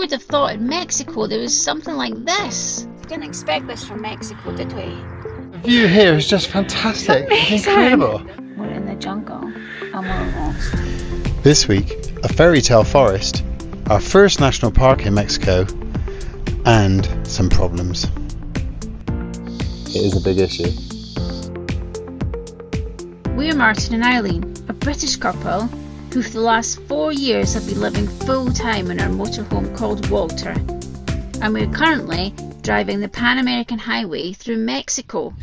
would have thought in Mexico there was something like this? Didn't expect this from Mexico, did we? The view here is just fantastic. It's incredible. We're in the jungle and we're lost. This week, a fairy tale forest, our first national park in Mexico, and some problems. It is a big issue. We're Martin and Eileen, a British couple who for the last 4 years have been living full time in our motorhome called Walter, and we're currently driving the Pan American Highway through Mexico.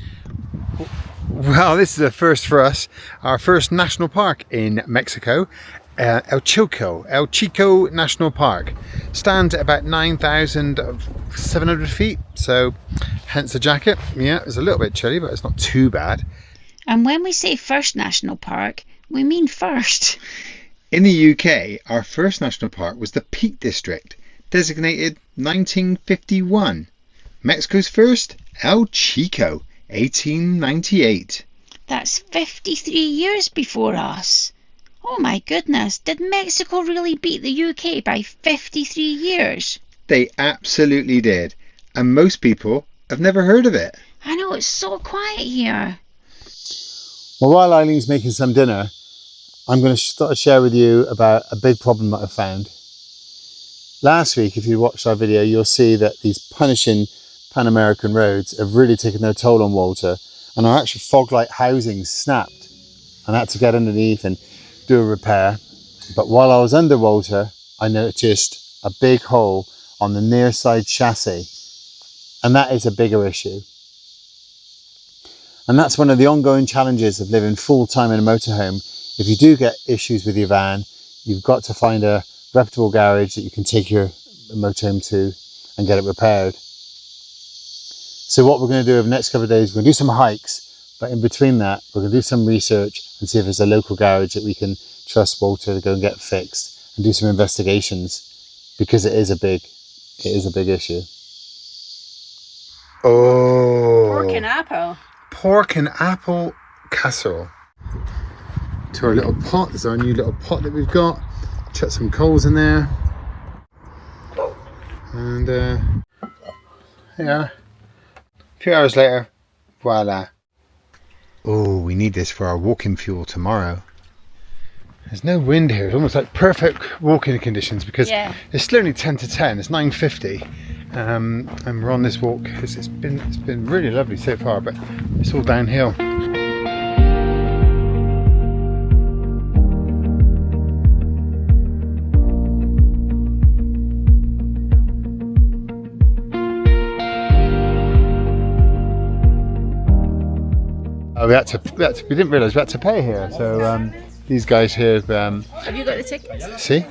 Well, this is a first for us, our first national park in Mexico, El Chico National Park. Stands at about 9,700 feet, so hence the jacket. Yeah, it's a little bit chilly, but it's not too bad. And when we say first national park, we mean first. In the UK, our first national park was the Peak District, designated 1951. Mexico's first, El Chico, 1898. That's 53 years before us. Oh my goodness, did Mexico really beat the UK by 53 years? They absolutely did, and most people have never heard of it. I know, it's so quiet here. Well, while Eileen's making some dinner, I'm going to share with you about a big problem that I found. Last week, if you watched our video, you'll see that these punishing Pan American roads have really taken their toll on Walter, and our actual fog-light housing snapped, and I had to get underneath and do a repair. But while I was under Walter, I noticed a big hole on the near side chassis, and that is a bigger issue. And that's one of the ongoing challenges of living full-time in a motorhome. If you do get issues with your van, you've got to find a reputable garage that you can take your motorhome to and get it repaired. So what we're going to do over the next couple of days, we're going to do some hikes, but in between that, we're going to do some research and see if there's a local garage that we can trust Walter to go and get fixed, and do some investigations, because it is a big issue. Oh, Pork and apple. Pork and apple casserole. To our little pot, this is our new little pot that we've got. Chuck some coals in there. And yeah, a few hours later, voila. Oh, we need this for our walking fuel tomorrow. There's no wind here. It's almost like perfect walking conditions, because it's still only 10 to 10. It's 9:50, and we're on this walk. It's been really lovely so far, but it's all downhill. We didn't realise we had to pay here. So these guys here. Have you got the tickets? See,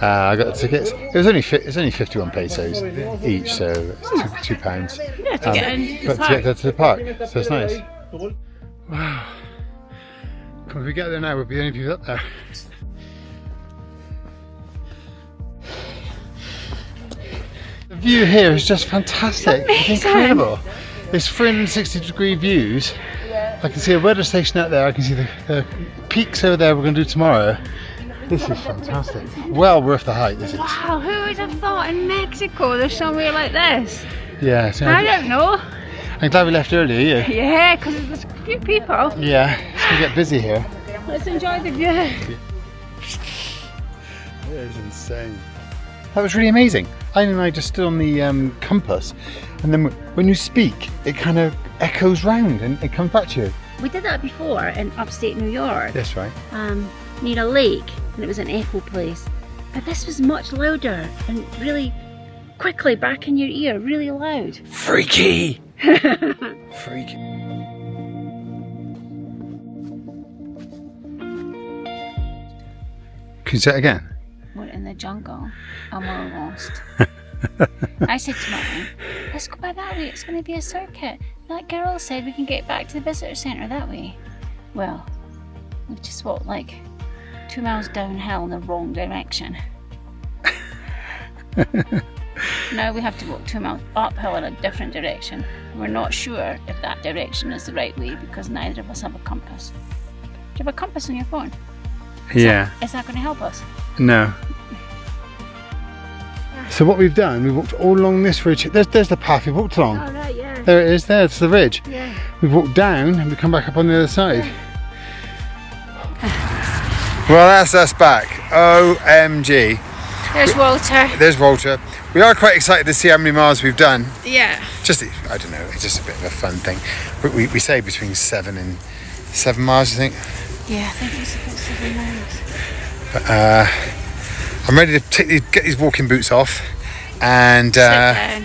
I got the tickets. It's only 51 pesos each, so it's £2. Yeah, to get into the park. To get to the park, so it's nice. Wow! If we get there now, we'll be the only people up there. The view here is just fantastic. It's incredible. It's 360-degree views. I can see a weather station out there. I can see the peaks over there we're going to do tomorrow. This is fantastic. Well worth the hike, this is. Wow, who would have thought in Mexico there's somewhere like this? Yeah. So I don't know. I'm glad we left early, are you? Yeah, because there's a few people. Yeah, it's going to get busy here. Let's enjoy the view. It is insane. That was really amazing. Eileen and I just stood on the compass, and then when you speak, it kind of echoes round and it comes back to you. We did that before in upstate New York. That's right. Near a lake, and it was an echo place. But this was much louder and really quickly back in your ear, really loud. Freaky! Freaky. Can you say it again? We're in the jungle and we're lost. I said to Mum, let's go by that way, it's going to be a circuit. That girl said we can get back to the visitor centre that way. Well, we've just walked like 2 miles downhill in the wrong direction. Now we have to walk 2 miles uphill in a different direction. We're not sure if that direction is the right way because neither of us have a compass. Do you have a compass on your phone? Is that going to help us? No. So what we've done, we walked all along this ridge. There's the path we walked along. Oh, right, yeah. There it is, there's the ridge. Yeah. We've walked down and we come back up on the other side. Well, that's us back. OMG. There's Walter. There's Walter. We are quite excited to see how many miles we've done. Yeah. Just, I don't know, it's just a bit of a fun thing. We say between 7 and 7 miles, I think. Yeah, I think it's about 7 miles. But, I'm ready to get these walking boots off and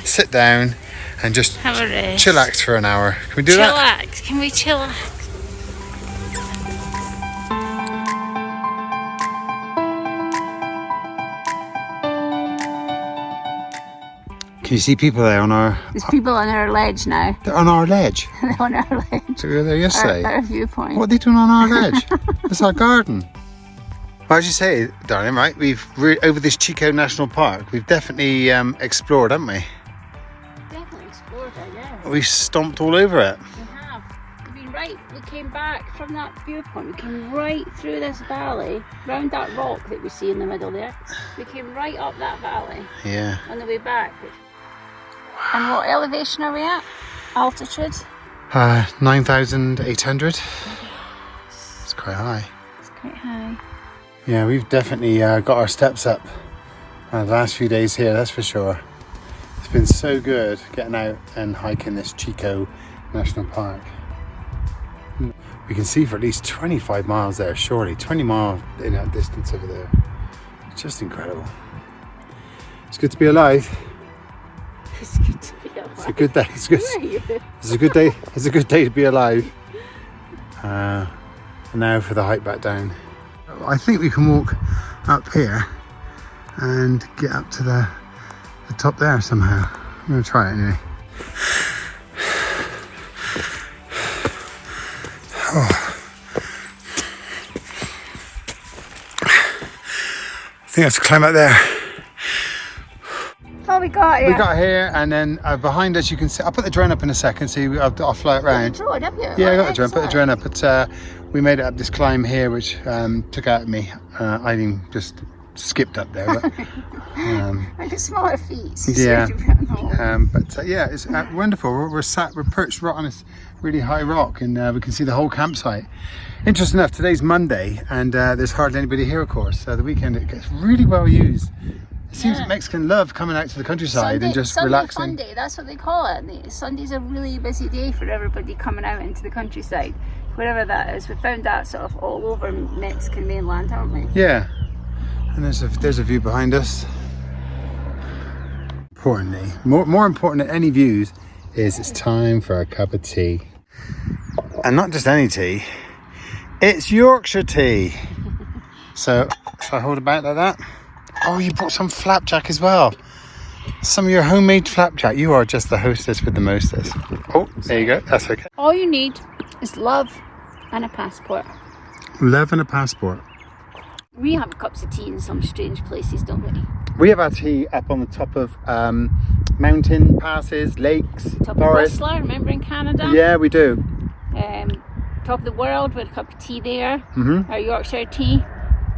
sit down and just have a rest. Chillax for an hour. Can we do that? Chillax. Can we chillax? Can you see people there on our... There's people on our ledge now. They're on our ledge. They're on our ledge. So we were there yesterday. Our viewpoint. What are they doing on our ledge? It's our garden. Well, as you say, darling, right, over this Chico National Park, we've definitely explored, haven't we? Definitely explored it, yeah. We've stomped all over it. We have. We've been right. We came back from that viewpoint. We came right through this valley, round that rock that we see in the middle there. We came right up that valley. Yeah. On the way back. And what elevation are we at? Altitude? 9,800. It's quite high. It's quite high. Yeah, we've definitely got our steps up the last few days here, that's for sure. It's been so good getting out and hiking this Chico National Park. We can see for at least 25 miles there, surely. 20 miles in that distance over there. It's just incredible. It's good to be alive. It's good to be alive. It's a good day. It's good. It's a good day. It's a good day to be alive. And now for the hike back down. I think we can walk up here and get up to the top there somehow. I'm going to try it anyway. Oh. I think I have to climb up there. Oh, we got here. We got here, and then behind us you can see. I'll put the drone up in a second. See, I'll fly it round. Drone, have you? Yeah, I got the drone. Put the drone up, but we made it up this climb here, which took out of me. I even just skipped up there. But, like a smaller feet. So yeah. Yeah, it's wonderful. We're perched right on this really high rock, and we can see the whole campsite. Interesting enough, today's Monday, and there's hardly anybody here, of course. So the weekend it gets really well used. It seems that Mexicans love coming out to the countryside and just relaxing. Sunday, that's what they call it. Sunday's a really busy day for everybody coming out into the countryside, wherever that is. We found that sort of all over Mexican mainland, haven't we? Yeah, and there's a view behind us. Importantly, more important than any views, is it's time for a cup of tea, and not just any tea. It's Yorkshire tea. So, shall I hold it back like that? Oh, you brought some flapjack as well. Some of your homemade flapjack. You are just the hostess with the mostest. Oh, there you go. That's okay. All you need is love and a passport. Love and a passport. We have cups of tea in some strange places, don't we? We have our tea up on the top of mountain passes, lakes, Top forests. of Whistler, remember in Canada? Yeah, we do. Top of the world with a cup of tea there. Mm-hmm. Our Yorkshire tea.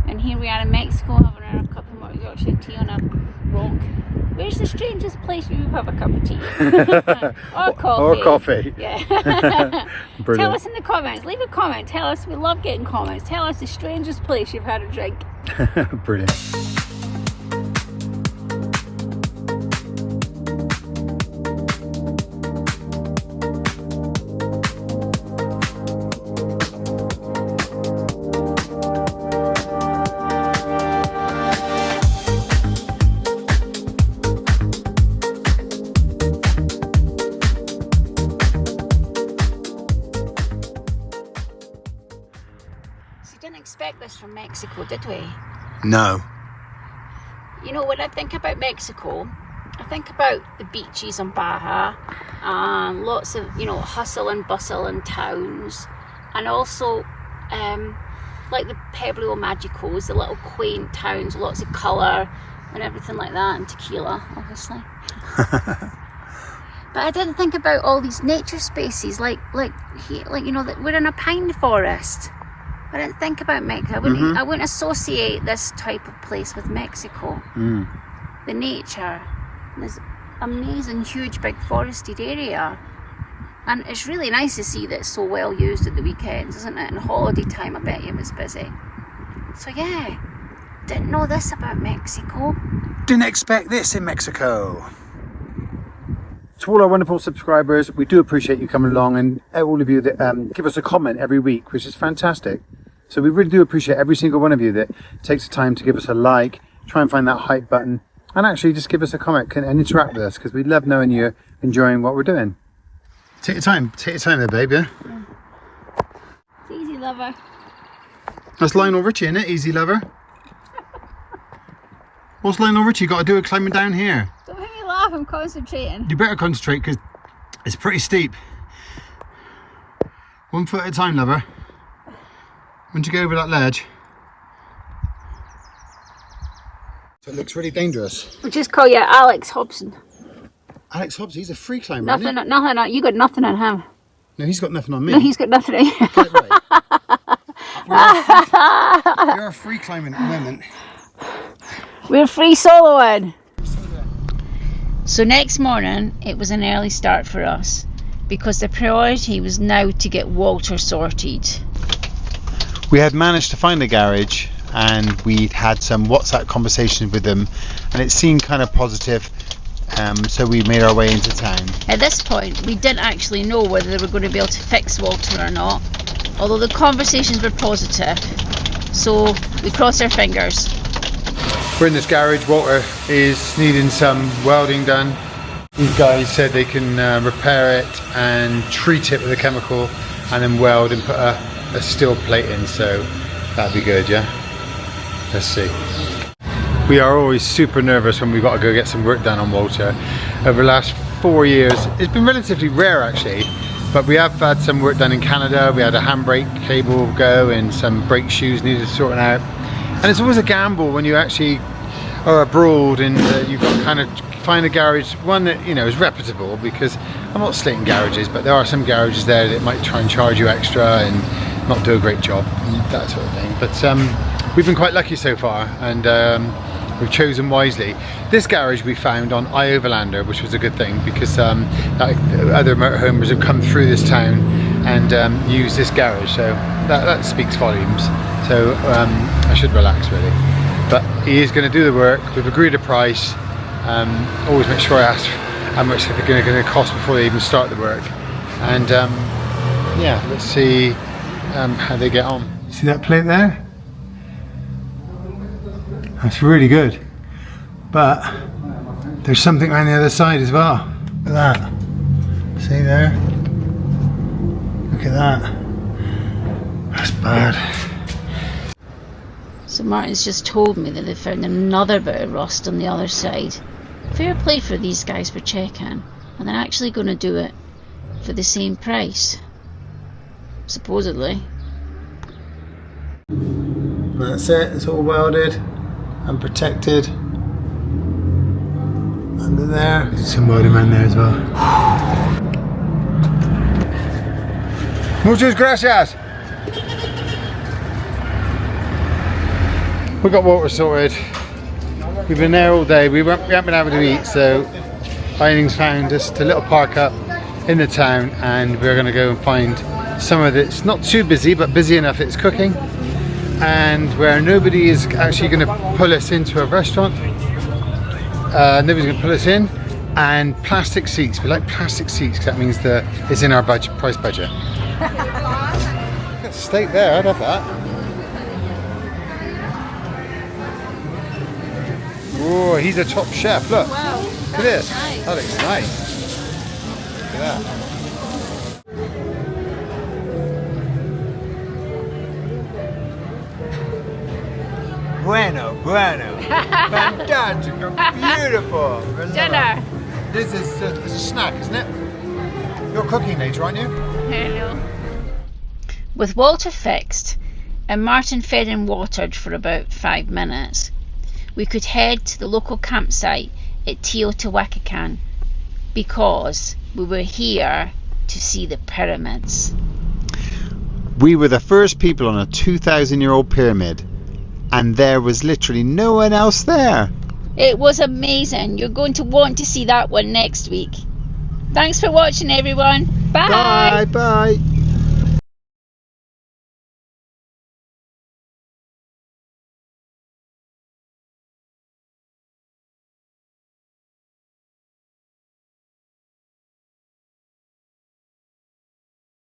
And here we are in Mexico having our cup of Yorkshire tea on a rock. Where's the strangest place you have a cup of tea? Or coffee. Or coffee. Yeah. Brilliant. Tell us in the comments. Leave a comment. Tell us. We love getting comments. Tell us the strangest place you've had a drink. Brilliant. Expect this from Mexico, did we? No. You know, when I think about Mexico, I think about the beaches on Baja and lots of, hustle and bustle in towns, and also like the Pueblo Magicos, the little quaint towns, lots of colour and everything like that, and tequila, obviously. But I didn't think about all these nature spaces, like that we're in a pine forest. I didn't think about Mexico. I wouldn't associate this type of place with Mexico. the nature, this amazing huge big forested area. And it's really nice to see that it's so well used at the weekends, isn't it? And holiday time, I bet you it was busy. So yeah, didn't know this about Mexico. Didn't expect this in Mexico. To all our wonderful subscribers, we do appreciate you coming along, and all of you that give us a comment every week, which is fantastic. So we really do appreciate every single one of you that takes the time to give us a like, try and find that hype button, and actually just give us a comment and interact with us, because we love knowing you're enjoying what we're doing. Take your time there, babe, yeah? It's easy, lover. That's Lionel Richie, isn't it? Easy lover. What's Lionel Richie got to do with climbing down here? Don't make me laugh, I'm concentrating. You better concentrate, because it's pretty steep. 1 foot at a time, lover. Once you go over that ledge. So it looks really dangerous. We'll just call you Alex Hobson. Alex Hobbs, he's a free climber, Nothing, isn't he? nothing, you got nothing on him. No, he's got nothing on me. No, he's got nothing on you. Get it right. You're a free climbing at the moment. We're free soloing. So next morning, it was an early start for us, because the priority was now to get Walter sorted. We had managed to find a garage, and we'd had some WhatsApp conversations with them, and it seemed kind of positive. So we made our way into town. At this point, we didn't actually know whether they were going to be able to fix Walter or not, although the conversations were positive, so we crossed our fingers. We're in this garage. Walter is needing some welding done. These guys said they can repair it and treat it with a chemical and then weld and put a steel plate in, so that'd be good, yeah? Let's see. We are always super nervous when we've got to go get some work done on Walter. Over the last 4 years, it's been relatively rare actually, but we have had some work done in Canada. We had a handbrake cable go and some brake shoes needed sorting out. And it's always a gamble when you actually are abroad and you've got to kind of find a garage, one that, you know, is reputable, because I'm not slating garages, but there are some garages there that might try and charge you extra and not do a great job, that sort of thing. But we've been quite lucky so far, and we've chosen wisely. This garage we found on iOverlander, which was a good thing, because other motorhomers have come through this town and used this garage, so that speaks volumes. So I should relax really. But he is going to do the work. We've agreed a price. Always make sure I ask how much they're going to cost before they even start the work. And yeah, let's see how they get on. See that plate there? That's really good, but there's something around the other side as well. Look at that. See there? Look at that. That's bad. So Martin's just told me that they found another bit of rust on the other side. Fair play for these guys for checking, and they're actually going to do it for the same price, supposedly. That's it, it's all welded and protected under there. Some welding around there as well. Muchas gracias. We got Walter sorted. We've been there all day. We haven't been able to eat, so Eileen's found just a little park up in the town, and we're going to go and find somewhere that's not too busy, but busy enough that it's cooking, and where nobody is actually going to pull us into a restaurant. Nobody's going to pull us in, and plastic seats. We like plastic seats because that means that it's in our price budget. Got steak there, I'd have that. Oh, he's a top chef, look. Wow, Look at this. nice. That looks nice. Look at that. Bueno, bueno. Fantastic. Beautiful. Dinner. This is it's a snack, isn't it? You're cooking later, aren't you? Hello. With Walter fixed and Martin fed and watered for about 5 minutes, we could head to the local campsite at Teotihuacán, because we were here to see the pyramids. We were the first people on a 2,000-year-old pyramid, and there was literally no one else there. It was amazing. You're going to want to see that one next week. Thanks for watching, everyone. Bye. Bye.